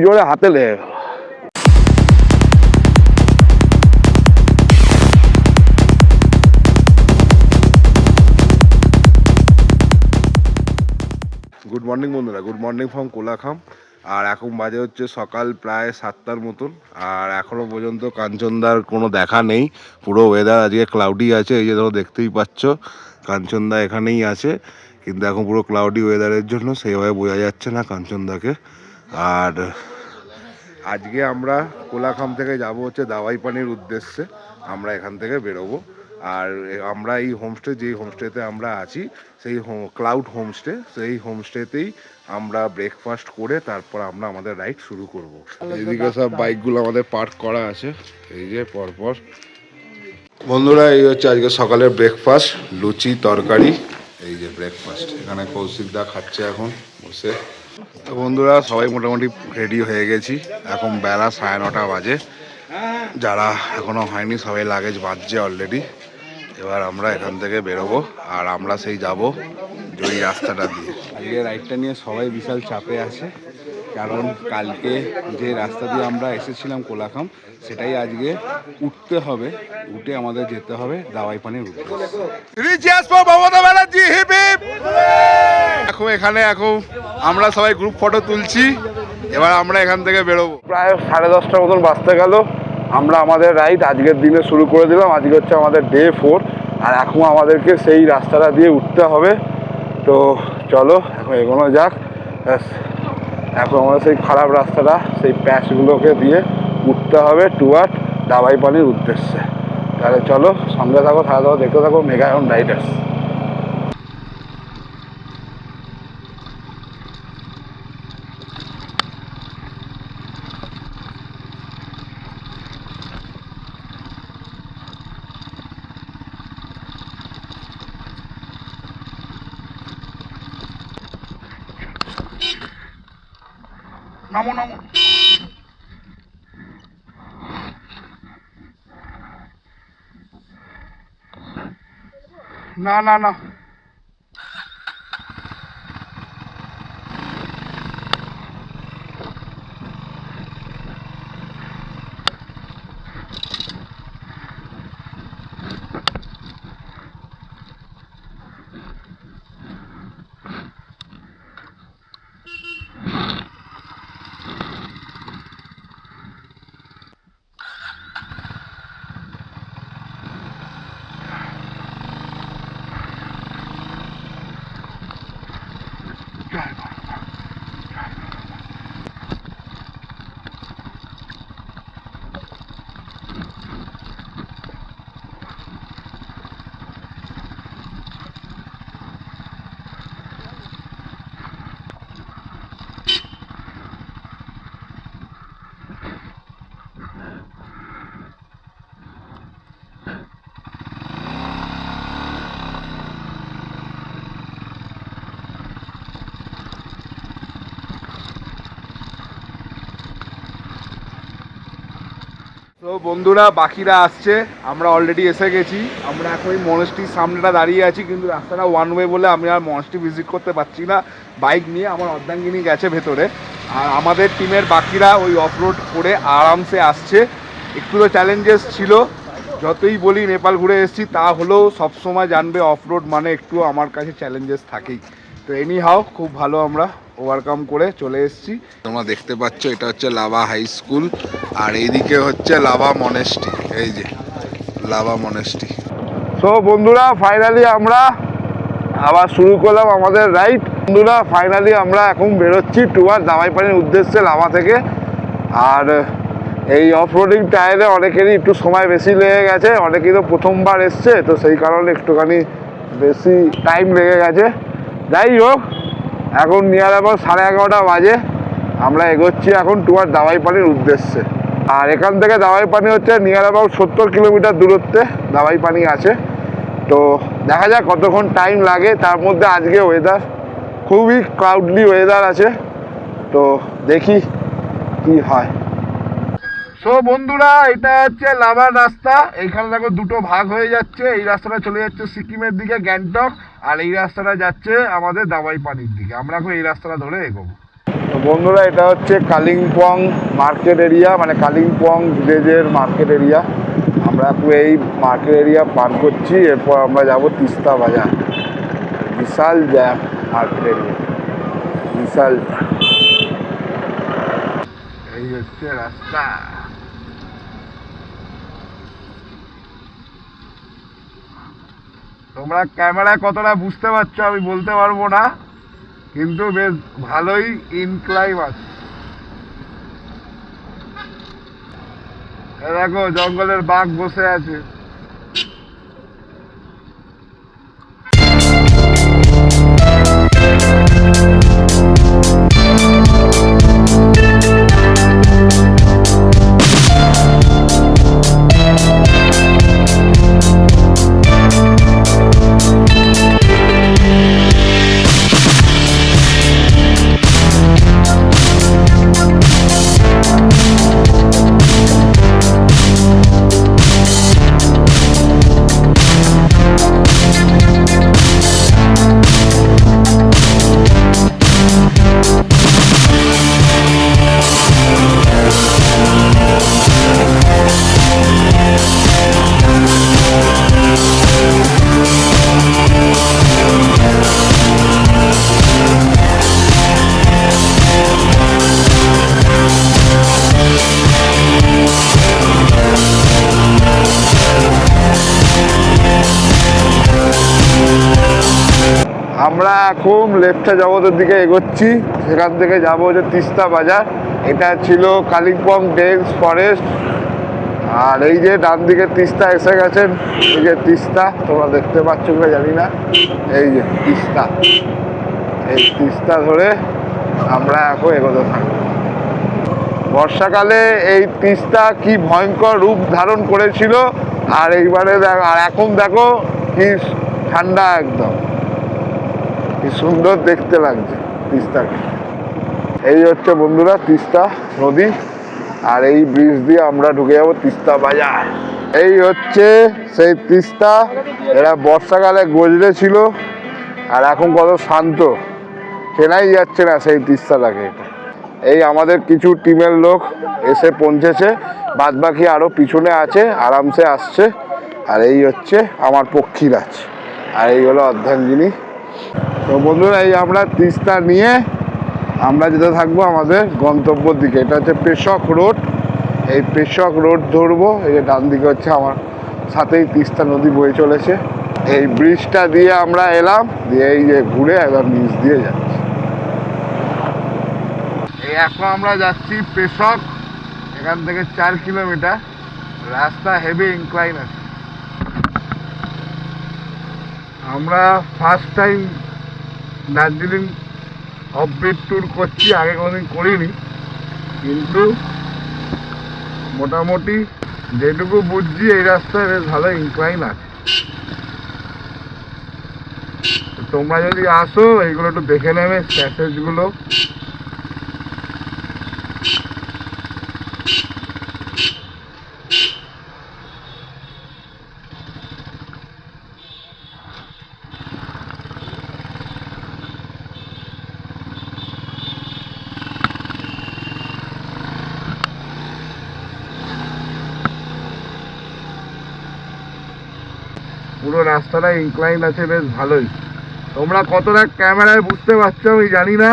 জোরে হাতে লেগে গেল। গুড মর্নিং বন্ধুরা, গুড মর্নিং ফ্রম কোলাখাম। আর এখন বাজে হচ্ছে সকাল প্রায় 7টার মতন। আর এখনও পর্যন্ত কাঞ্চনদার কোনো দেখা নেই। পুরো ওয়েদার আজকে ক্লাউডি আছে। এই যে ধরো দেখতেই পাচ্ছ কাঞ্চনদা এখানেই আছে, কিন্তু এখন পুরো ক্লাউডি ওয়েদারের জন্য সেইভাবে বোঝা যাচ্ছে না কাঞ্চনদাকে। আর আজকে আমরা কোলাখাম থেকে যাব হচ্ছে দাওয়াই পানির উদ্দেশ্যে। আমরা এখান থেকে বেরোবো। আর আমরা এই হোমস্টে, যেই হোমস্টেতে আমরা আছি সেই ক্লাউড হোমস্টে, সেই হোমস্টেতেই আমরা ব্রেকফাস্ট করে তারপর আমরা আমাদের রাইড শুরু করব। এদিকে সব বাইকগুলো আমাদের পার্ক করা আছে এই যে পরপর। বন্ধুরা, এই হচ্ছে আজকে সকালের ব্রেকফাস্ট, লুচি তরকারি। এই যে ব্রেকফাস্ট, এখানে কৌশিকদা খাচ্ছে এখন বসে। তো বন্ধুরা, সবাই মোটামুটি রেডি হয়ে গেছি। এখন বেলা 9:30 বাজে। যারা এখনো হয়নি সবাই লাগেজ বাজছে অলরেডি। এবার আমরা এখান থেকে বেরোবো আর আমরা সেই যাব ওই রাস্তাটা দিয়ে। আজকে রাইডটা নিয়ে সবাই বিশাল চাপে আছে, কারণ কালকে যে রাস্তা দিয়ে আমরা এসেছিলাম কোলাখাম সেটাই আজকে উঠতে হবে, উঠে আমাদের যেতে হবে দাওয়াই পানির উদ্দেশ্যে। এখন এখানে আমরা সবাই গ্রুপ ফটো তুলছি। এবার আমরা এখান থেকে বেরোবো। প্রায় 10:30টার মতন বাজতে গেল। আমরা আমাদের রাইড আজকের দিনে শুরু করে দিলাম। আজকে হচ্ছে আমাদের ডে 4। আর এখন আমাদেরকে সেই রাস্তাটা দিয়ে উঠতে হবে। তো চলো এখন এগোনো যাক। এখন আমরা সেই খারাপ রাস্তাটা, সেই প্যাচগুলোকে দিয়ে উঠতে হবে টুয়ার্ড দাওয়াই পানির উদ্দেশ্যে। তাহলে চলো সঙ্গে থাকো, থাকো দেখতে থাকো মেঘায়ন রাইডার্স। নামো নামো। না না না, তো বন্ধুরা বাকিরা আসছে, আমরা অলরেডি এসে গেছি। আমরা এখন ওই মনেস্ট্রির সামনেটা দাঁড়িয়ে আছি, কিন্তু রাস্তাটা ওয়ান ওয়ে বলে আমি আর মনেস্ট্রি ভিজিট করতে পারছি না বাইক নিয়ে। আমার অর্ধাঙ্গিনী গেছে ভেতরে। আর আমাদের টিমের বাকিরা ওই অফরোড করে আরামসে আসছে। একটু তো চ্যালেঞ্জেস ছিল, যতই বলি নেপাল ঘুরে এসেছি তা হলেও সবসময় জানবে অফরোড মানে একটু আমার কাছে চ্যালেঞ্জেস থাকেই। তো এনি হাও খুব ভালো আমরা ওভারকাম করে চলে এসেছি। তোমরা দেখতে পাচ্ছ এটা হচ্ছে লাভা হাই স্কুল, আর এইদিকে হচ্ছে লাভা মনেস্ট্রি। এই যে লাভা মনেস্ট্রি। সো বন্ধুরা ফাইনালি আমরা আবার শুরু করলাম আমাদের রাইড। বন্ধুরা ফাইনালি আমরা এখন বেরোচ্ছি টুয়ার্ড দাওয়াই পানির উদ্দেশ্যে লাভা থেকে। আর এই অফরোডিং টায়ারে অনেকেরই একটু সময় বেশি লেগে গেছে, অনেকেই তো প্রথমবার এসছে, তো সেই কারণে একটুখানি বেশি টাইম লেগে গেছে। যাই হোক, এখন নিয়ার অ্যাবাউট 11:30 বাজে। আমরা এগোচ্ছি এখন টুয়ার্ড দাওয়াই পানির উদ্দেশ্যে। আর এখান থেকে দাওয়াই পানি হচ্ছে নিয়ার অ্যাবাউট 70 কিলোমিটার দূরত্বে দাওয়াই পানি আছে। তো দেখা যাক কতক্ষণ টাইম লাগে। তার মধ্যে আজকে ওয়েদার খুবই ক্লাউডলি ওয়েদার আছে, তো দেখি কি হয়। সো বন্ধুরা এটা হচ্ছে লাভার রাস্তা। এইখানে দেখো দুটো ভাগ হয়ে যাচ্ছে। এই রাস্তাটা চলে যাচ্ছে সিকিমের দিকে গ্যাংটক, আর এই রাস্তাটা যাচ্ছে আমাদের দাওয়াই পানির দিকে। আমরা এখন এই রাস্তাটা ধরে এগোবো। তো বন্ধুরা, এটা হচ্ছে কালিম্পং মার্কেট এরিয়া, মানে কালিম্পং ভিলেজের মার্কেট এরিয়া। আমরা পুরো এই মার্কেট এরিয়া পার করছি, এরপর আমরা যাব তিস্তা বাজার। বিশাল জ্যাম মার্কেট এরিয়া, বিশাল। এই হচ্ছে রাস্তা। তোমরা ক্যামেরায় কতটা বুঝতে পারছো আমি বলতে পারবো না, কিন্তু বেশ ভালোই ইনক্লাইভ আছে। দেখো জঙ্গলের বাঘ বসে আছে। আমরা এখন লেফটে জগতের দিকে এগোচ্ছি, সেখান থেকে যাবো যে তিস্তা বাজার। এটা ছিল কালিম্পং ডেন্স ফরেস্ট। আর এই যে ডান দিকে তিস্তা এসে গেছেন, এই যে তিস্তা তোমরা দেখতে পাচ্ছ কিনা জানি না, এই যে তিস্তা। এই তিস্তা ধরে আমরা এখন এগোতে থাকবো। বর্ষাকালে এই তিস্তা কি ভয়ঙ্কর রূপ ধারণ করেছিল, আর এইবারে আর এখন দেখো কি ঠান্ডা, একদম কি সুন্দর দেখতে লাগছে তিস্তাকে। এই হচ্ছে বন্ধুরা তিস্তা নদী, আর এই ব্রিজ দিয়ে আমরা ঢুকে যাবো তিস্তা বাজার। এই হচ্ছে সেই তিস্তা। এরা বর্ষাকালে গজরে ছিল, আর এখন কত শান্ত, চেনাই যাচ্ছে না সেই তিস্তাটাকে। এই আমাদের কিছু টিমের লোক এসে পৌঁছেছে, বাদ বাকি আরও পিছনে আছে, আরামসে আসছে। আর এই হচ্ছে আমার পক্ষীরাজ, আর এই হলো অর্ধাঙ্গিনী। তো বন্ধুরা, এই আমরা তিস্তা নিয়ে আমরা যেতে থাকবো আমাদের গন্তব্যের দিকে। এটা হচ্ছে পেশক রোড। এই পেশক রোড ধরবো। এই যে ডান দিকে হচ্ছে আমার সাথেই তিস্তা নদী বয়ে চলেছে। এই ব্রিজটা দিয়ে আমরা এলাম, দিয়ে এই যে ঘুরে একদম নিচ দিয়ে যাচ্ছি। এই এখন আমরা যাচ্ছি পেশক, এখান থেকে 4 কিলোমিটার রাস্তা, হেভি ইনক্লাইন আছে। আমরা first time Darjeeling offbeat tour করছি, আগে কোনোদিন করিনি, কিন্তু মোটামুটি যেটুকু বুঝছি এই রাস্তায় বেশ ভালো ইনক্লাইন আছে। তোমরা যদি আসো এইগুলো একটু দেখে নেবে, প্যাসেজগুলো। পুরো রাস্তাটা ইনক্লাইন আছে, বেশ ভালোই। তোমরা কতটা ক্যামেরায় বুঝতে পারছো আমি জানি না।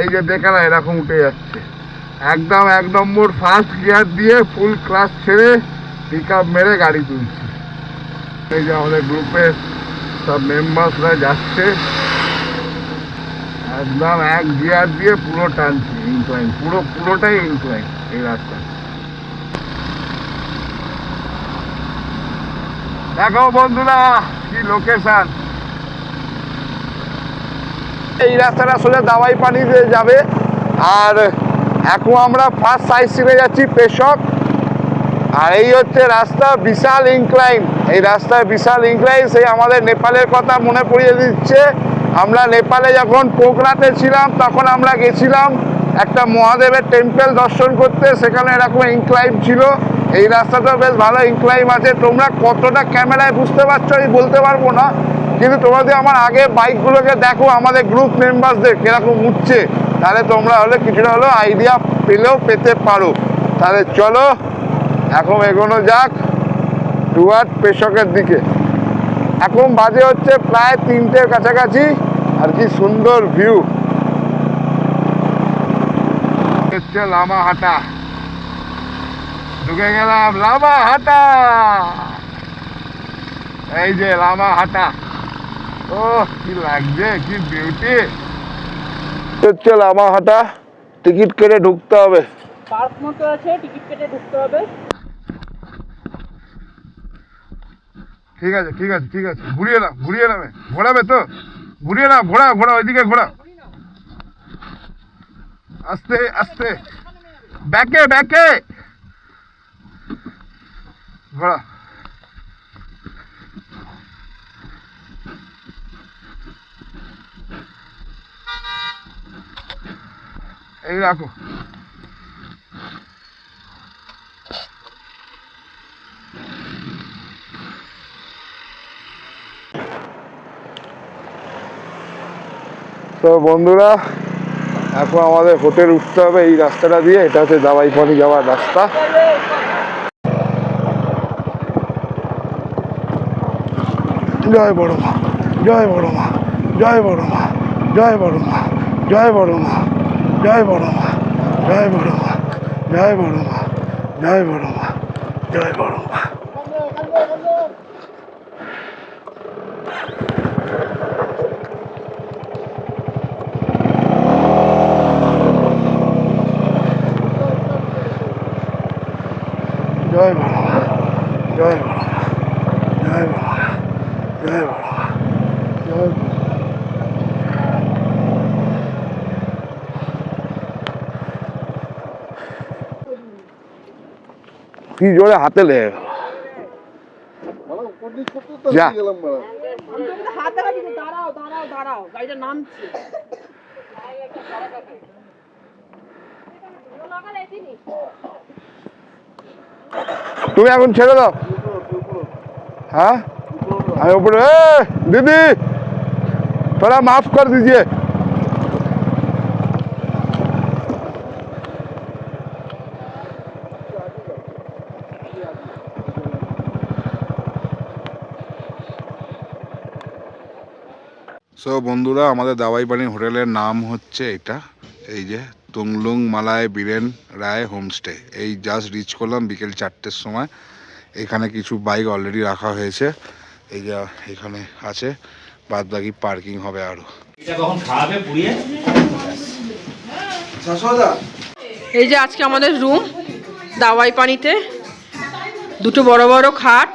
এই যে দেখে না, এরকম উঠে যাচ্ছে একদম 1 নম্বর ফার্স্ট গিয়ার দিয়ে ফুল ক্লাস ছেড়ে পিক আপ মেরে গাড়ি তুলছি। এই যে আমাদের গ্রুপের সব মেম্বার্সরা যাচ্ছে, একদম 1 গিয়ার দিয়ে পুরো টানছি। ইনক্লাইন পুরোটাই ইনক্লাইন এই রাস্তা। দেখো বন্ধুরা কি লোকেশন। এই রাস্তাটা আসলে দাওয়াই পানি দিয়ে যাবে। আর এখন আমরা ফার্স্ট সাইড সিনে যাচ্ছি পেশক। আর এই হচ্ছে রাস্তা, বিশাল ইনক্লাইন। এই রাস্তায় বিশাল ইনক্লাইন, সেই আমাদের নেপালের কথা মনে পড়িয়ে দিচ্ছে। আমরা নেপালে যখন পোখরাতে ছিলাম তখন আমরা গেছিলাম একটা মহাদেবের টেম্পল দর্শন করতে, সেখানে এরকম ইনক্লাইন ছিল। এই রাস্তাতেও বেশ ভালো ইনক্লাইন আছে। তোমরা কতটা ক্যামেরায় বুঝতে পারছো আমি বলতে পারবো না, কিন্তু তোমরা যদি আমার আগে বাইকগুলোকে দেখো, আমাদের গ্রুপ মেম্বারসদের কিরকম উঠছে, তাহলে তোমরা হলে কিছুটা হলেও আইডিয়া পেতে পারো। তাহলে চলো এখন এগোনো যাক ডুয়ার্ট পেশকের দিকে। এখন বাজে হচ্ছে প্রায় 3টের কাছাকাছি। আর কি সুন্দর ভিউ হচ্ছে লামাহাটা। ঢুকে গেলাম লামাহাটা। এই যে লামাহাটা, ও কি লাগছে, কি বিউটি। হচ্ছে লামাহাটা, টিকিট কেটে ঢুকতে হবে। পার্ক মতো আছে, টিকিট কেটে ঢুকতে হবে। ঠিক আছে ঠিক আছে ঠিক আছে, ঘুরিয়ে নামে ঘোরাবে তো, ঘুরিয়ে নাও, ঘোরা ওইদিকে ঘোরা, আস্তে আস্তে, ব্যাকে ঘোরা। এই রাখো। তো বন্ধুরা এখন আমাদের হোটেল উঠতে হবে এই রাস্তাটা দিয়ে। এটা হচ্ছে দাবাইপানি যাওয়ার রাস্তা। জয় বড় মা, জয় বড় মা, জয় বড় মা, জয় বড় মা, জয় বড় মা, জয় বড় মা, জয় বড় মা, জয় বড় মা, জয় বড় মা, জয় বড় মা। জয় বড় মা, জয় বড় মা, জয় বড় মা, জয় বড় মা, জয়। কি জোরে হাতে লেগে গেল। যা হাত দেখা দিচ্ছে, দাঁড়াও, গাড়িটা নামছে। তুমি এখন ছেড়ে দাও। हाँ আমি উপরে। दीदी थोड़ा माफ कर दीजिए। সো বন্ধুরা আমাদের দাবাইপানি হোটেলের নাম হচ্ছে এটা, এই যে তুংলুং মালায় বীরেন রায় হোমস্টে। এই জাস্ট রিচ করলাম বিকেল 4টের সময়। এখানে কিছু বাইক অলরেডি রাখা হয়েছে, এই যে এখানে আছে, বাদ বাকি পার্কিং হবে আরো। এই যে আজকে আমাদের রুম দাওয়াইপানিতে, দুটো বড় বড় খাট,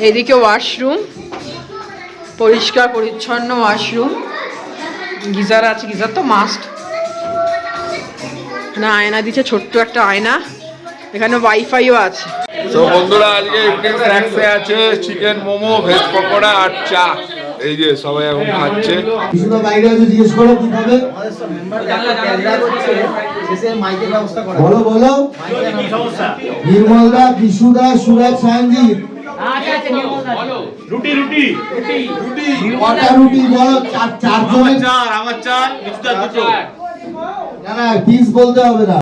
এইদিকে ওয়াশরুম, পরিষ্কার পরিচ্ছন্ন ওয়াশরুম, গিজার আছে, গিজার তো মাস্ট না, আয়না দিচ্ছে, ছোট্ট একটা আয়না, এখানে ওয়াইফাইও আছে। তো বন্ধুরা আজকে ইভিনিং স্ন্যাক্সে আছে চিকেন মোমো, ভেজ পকোড়া আর চা। এই যে সবাই এখন খাচ্ছে। কিছুটা বাইরে আছে, জিজ্ঞেস করো কি খাবে। বলো বলো। নির্মলদা, বিশুদা, সুরাজ, সায়নজিৎ। রুটি কটা রুটি বলো। চারজনের। আমার চার দুটো। না পিস বলতে হবে না।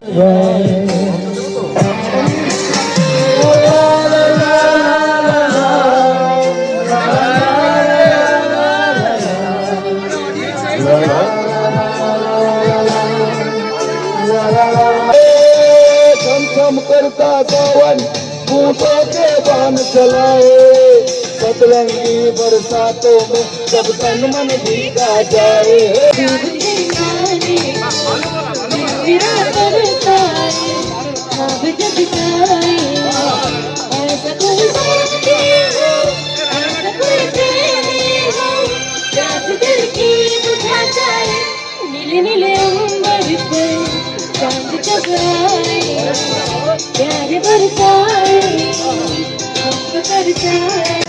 करता पवन बूटों के बान चलाए, सतरंगी बरसातों में जब तन मन भीगा जाए। नीले नीले अंबर पे चांद जगाए, प्यार बरसाए, हम बरसाए,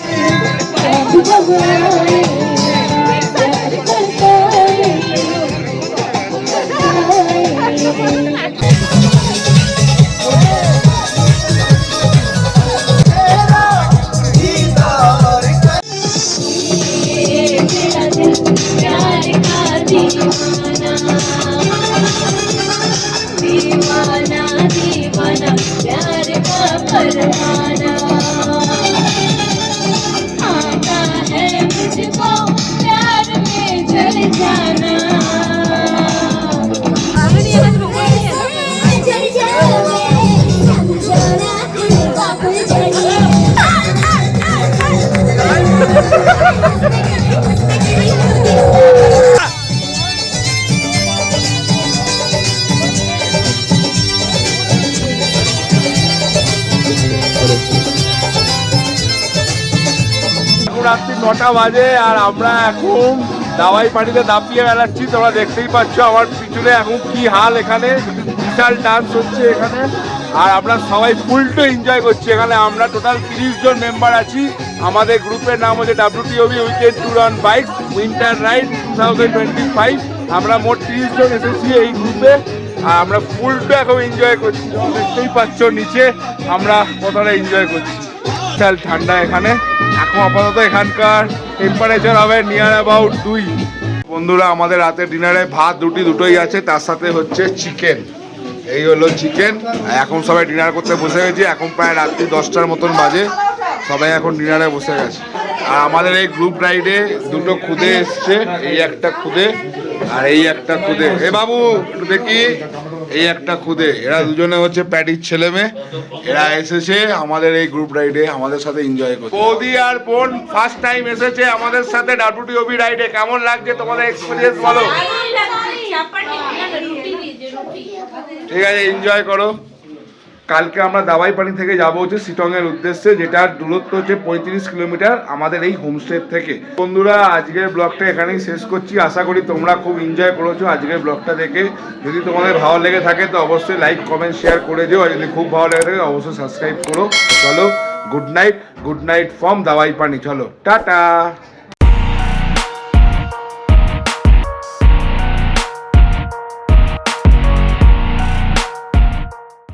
चांद जगाए, प्यार बरसाए, प्यार का दीवाना। রাত্রি 9টা বাজে আর আমরা এখন দাওয়াই পানিতে দাপিয়ে বেড়াচ্ছি। তোমরা দেখতেই পাচ্ছ আমার পিছনে এখন কি হাল, এখানে বিশাল ডান্স হচ্ছে এখানে। আর আমরা সবাই ফুল টু এনজয় করছি এখানে। আমরা টোটাল 30 জন মেম্বার আছি। আমাদের গ্রুপের নাম হচ্ছে WTOB weekend tour on bike winter ride 2025। আমরা মোট 30 জন এসেছি এই গ্রুপে। আর আমরা ফুল টু এখন এনজয় করছি। দেখতেই পাচ্ছ নিচে আমরা কতটা এনজয় করছি। বিশাল ঠান্ডা এখানে। এখন আপাতত এখানকার টেম্পারেচার হবে নিয়ার অ্যাবাউট 2। বন্ধুরা আমাদের রাতের ডিনারে ভাত দুটোই আছে, তার সাথে হচ্ছে চিকেন। এই হলো চিকেন। এখন সবাই ডিনার করতে বসে গেছি। এখন প্রায় রাত্রি 10টার মতন বাজে, সবাই এখন ডিনারে বসে গেছে। আর আমাদের এই গ্রুপ রাইডে দুটো খুদে এসছে, এই একটা খুদে আর এই একটা খুদে। এ বাবু একটু দেখি, এই একটা খুদে। এরা দুজনে হচ্ছে প্যাটির ছেলে মেয়ে। এরা এসেছে আমাদের এই গ্রুপ রাইডে আমাদের সাথে এনজয় করতে। বৌদি আর বোন ফার্স্ট টাইম এসেছে আমাদের সাথে WTOB রাইডে। কেমন লাগছে তোমাদের এক্সপিরিয়েন্স বলো? ঠিক আছে, এনজয় করো। কালকে আমরা দাওয়াই পানি থেকে যাবো হচ্ছে শিটংয়ের উদ্দেশ্যে, যেটার দূরত্ব হচ্ছে 35 কিলোমিটার আমাদের এই হোমস্টে থেকে। বন্ধুরা আজকের ব্লগটা এখানেই শেষ করছি। আশা করি তোমরা খুব এনজয় করেছো আজকের ব্লগটা দেখে। যদি তোমাদের ভালো লেগে থাকে তো অবশ্যই লাইক কমেন্ট শেয়ার করে দিও। আর যদি খুব ভালো লেগে থাকে অবশ্যই সাবস্ক্রাইব করো। চলো, গুড নাইট ফ্রম দাওয়াই পানি। চলো, টাটা।